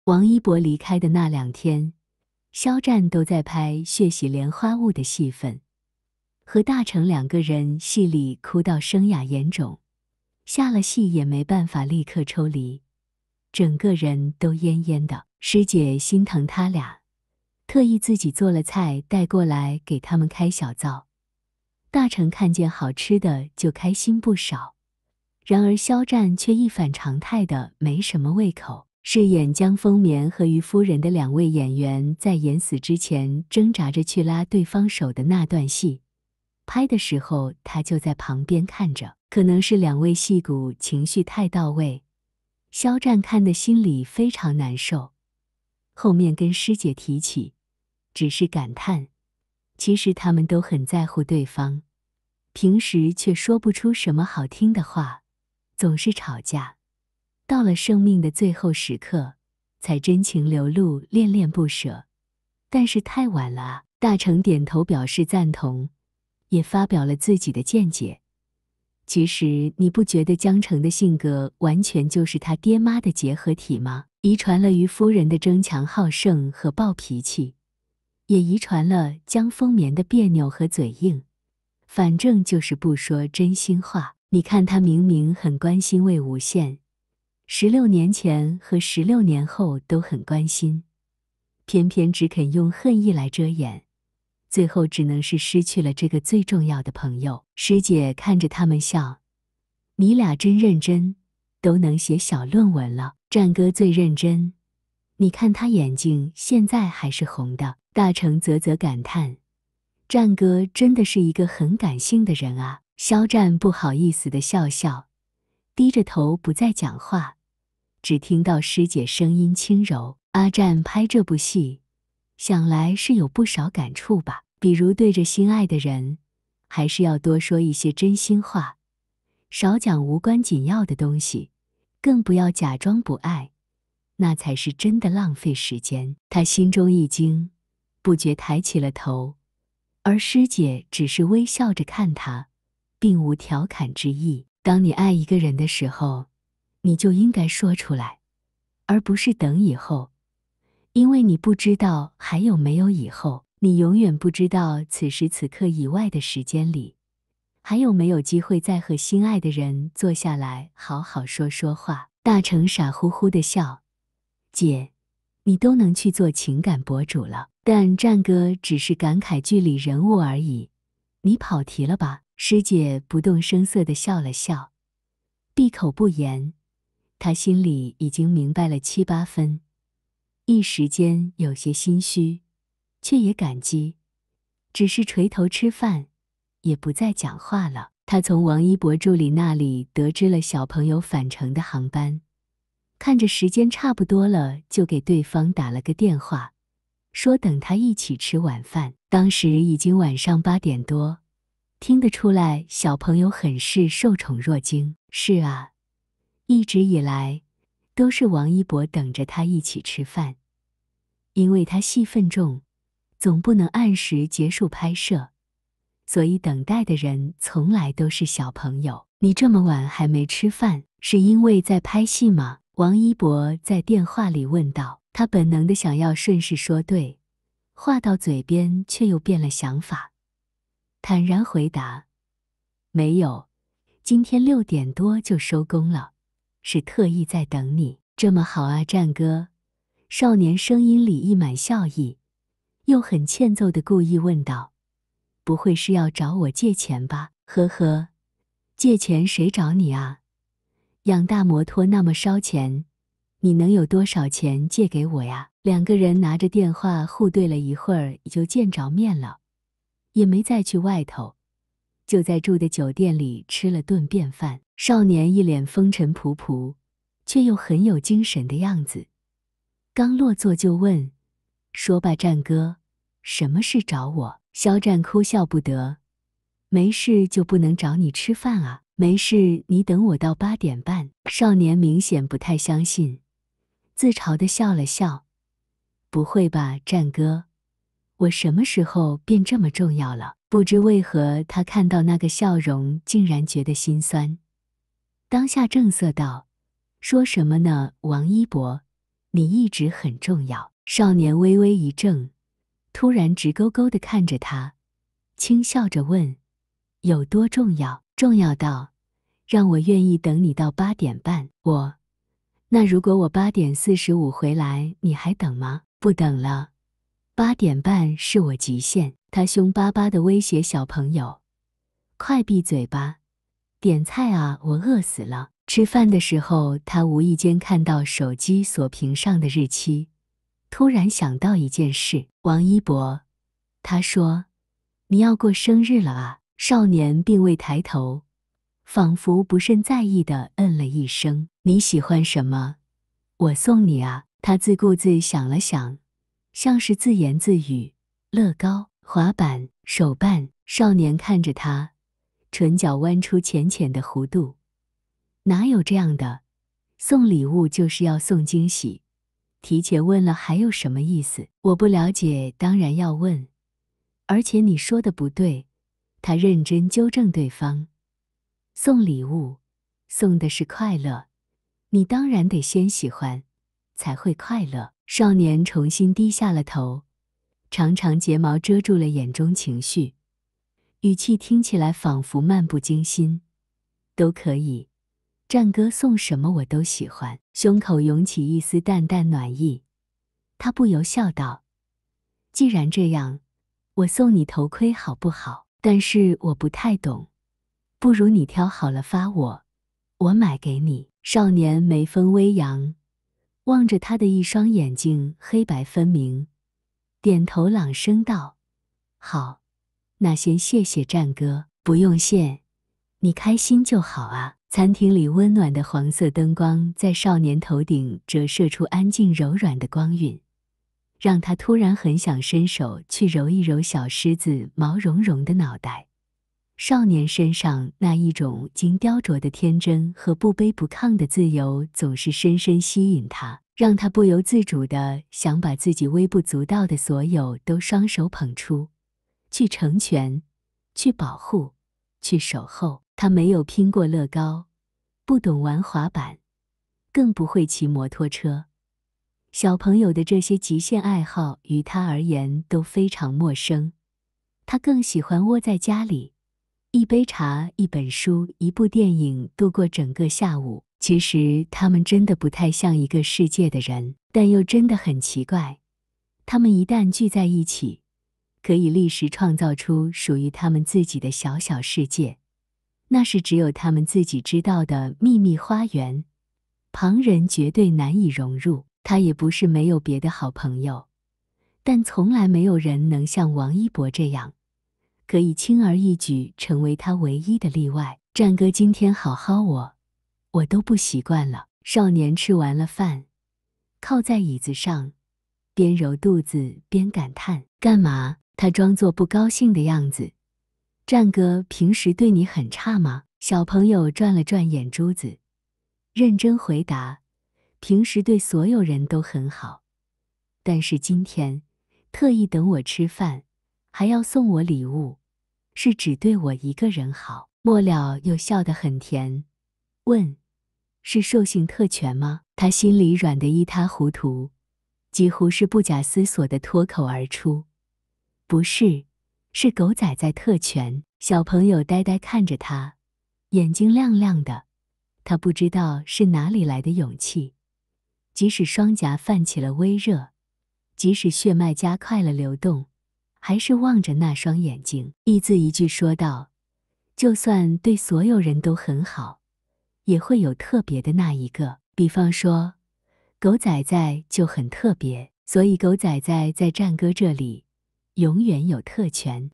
王一博离开的那2天，肖战都在拍血洗莲花坞的戏份，和大成2个人戏里哭到生哑眼肿，下了戏也没办法立刻抽离，整个人都恹恹的。师姐心疼他俩，特意自己做了菜带过来给他们开小灶。大成看见好吃的就开心不少，然而肖战却一反常态的没什么胃口。饰演江丰眠和于夫人的2位演员在演死之前挣扎着去拉对方手的那段戏，拍的时候他就在旁边看着。可能是2位戏骨情绪太到位，肖战看得心里非常难受。后面跟师姐提起，只是感叹，其实他们都很在乎对方，平时却说不出什么好听的话，总是吵架。到了生命的最后时刻，才真情流露，恋恋不舍。但是太晚了啊！大成点头表示赞同，也发表了自己的见解。其实你不觉得江澄的性格完全就是他爹妈的结合体吗？遗传了于夫人的争强好胜和暴脾气，也遗传了江丰眠的别扭和嘴硬，反正就是不说真心话。你看他明明很关心魏无羡，16年前和16年后都很关心，偏偏只肯用恨意来遮掩，最后只能是失去了这个最重要的朋友。师姐看着他们笑，你俩真认真，都能写小论文了。战哥最认真，你看他眼睛现在还是红的。大成啧啧感叹，战哥真的是一个很感性的人啊。肖战不好意思的笑笑，低着头不再讲话，只听到师姐声音轻柔：阿战拍这部戏，想来是有不少感触吧，比如对着心爱的人，还是要多说一些真心话，少讲无关紧要的东西，更不要假装不爱，那才是真的浪费时间。他心中一惊，不觉抬起了头，而师姐只是微笑着看他，并无调侃之意。当你爱一个人的时候，你就应该说出来，而不是等以后，因为你不知道还有没有以后，你永远不知道此时此刻以外的时间里，还有没有机会再和心爱的人坐下来好好说说话。大成傻乎乎的笑，姐，你都能去做情感博主了，但战哥只是感慨剧里人物而已，你跑题了吧？师姐不动声色地笑了笑，闭口不言。她心里已经明白了7、8分，一时间有些心虚，却也感激，只是垂头吃饭，也不再讲话了。她从王一博助理那里得知了小朋友返程的航班，看着时间差不多了，就给对方打了个电话，说等他一起吃晚饭。当时已经晚上8点多，听得出来小朋友很是受宠若惊。是啊，一直以来都是王一博等着他一起吃饭，因为他戏份重，总不能按时结束拍摄，所以等待的人从来都是小朋友。你这么晚还没吃饭，是因为在拍戏吗？王一博在电话里问道。他本能的想要顺势说对，话到嘴边却又变了想法，坦然回答：没有，今天6点多就收工了，是特意在等你。这么好啊，战哥。少年声音里溢满笑意，又很欠揍的故意问道：不会是要找我借钱吧？呵呵，借钱谁找你啊？养大摩托那么烧钱，你能有多少钱借给我呀？2个人拿着电话互对了一会儿，就见着面了，也没再去外头，就在住的酒店里吃了顿便饭。少年一脸风尘仆仆，却又很有精神的样子，刚落座就问：说吧，战哥，什么事找我？肖战哭笑不得：没事就不能找你吃饭啊？没事，你等我到8点半。少年明显不太相信，自嘲地笑了笑：不会吧，战哥，我什么时候变这么重要了？不知为何，他看到那个笑容，竟然觉得心酸。当下正色道：说什么呢，王一博，你一直很重要。少年微微一怔，突然直勾勾地看着他，轻笑着问：有多重要？重要到让我愿意等你到8点半。那如果我8点45回来，你还等吗？不等了，8点半是我极限。他凶巴巴地威胁小朋友：快闭嘴吧，点菜啊，我饿死了。吃饭的时候，他无意间看到手机锁屏上的日期，突然想到一件事。王一博，他说，你要过生日了啊。少年并未抬头，仿佛不甚在意地嗯了一声。你喜欢什么？我送你啊。他自顾自想了想，像是自言自语：乐高、滑板、手办。少年看着他，唇角弯出浅浅的弧度。哪有这样的？送礼物就是要送惊喜，提前问了还有什么意思？我不了解，当然要问。而且你说的不对。他认真纠正对方。送礼物，送的是快乐，你当然得先喜欢，才会快乐。少年重新低下了头，长长睫毛遮住了眼中情绪，语气听起来仿佛漫不经心。都可以，战哥送什么我都喜欢。胸口涌起一丝淡淡暖意，他不由笑道：既然这样，我送你头盔好不好？但是我不太懂，不如你挑好了发我，我买给你。少年眉峰微扬，望着他的一双眼睛黑白分明，点头朗声道：好，那先谢谢战哥。不用谢，你开心就好啊。餐厅里温暖的黄色灯光在少年头顶折射出安静柔软的光晕，让他突然很想伸手去揉一揉小狮子毛茸茸的脑袋。少年身上那一种经雕琢的天真和不卑不亢的自由总是深深吸引他，让他不由自主地想把自己微不足道的所有都双手捧出，去成全，去保护，去守候。他没有拼过乐高，不懂玩滑板，更不会骑摩托车。小朋友的这些极限爱好于他而言都非常陌生，他更喜欢窝在家里，一杯茶、一本书、一部电影度过整个下午。其实他们真的不太像一个世界的人，但又真的很奇怪。他们一旦聚在一起，可以立时创造出属于他们自己的小小世界，那是只有他们自己知道的秘密花园，旁人绝对难以融入。他也不是没有别的好朋友，但从来没有人能像王一博这样，可以轻而易举成为他唯一的例外。战哥今天好好我都不习惯了。少年吃完了饭，靠在椅子上，边揉肚子边感叹：干嘛？他装作不高兴的样子。战哥平时对你很差吗？小朋友转了转眼珠子，认真回答：平时对所有人都很好，但是今天特意等我吃饭，还要送我礼物，是只对我一个人好。末了又笑得很甜，问：是兽性特权吗？他心里软得一塌糊涂，几乎是不假思索地脱口而出：不是，是狗仔在特权。小朋友呆呆看着他，眼睛亮亮的，他不知道是哪里来的勇气，即使双颊泛起了微热，即使血脉加快了流动，还是望着那双眼睛，一字一句说道：就算对所有人都很好，也会有特别的那一个。比方说，狗仔仔就很特别，所以狗仔仔在战哥这里永远有特权。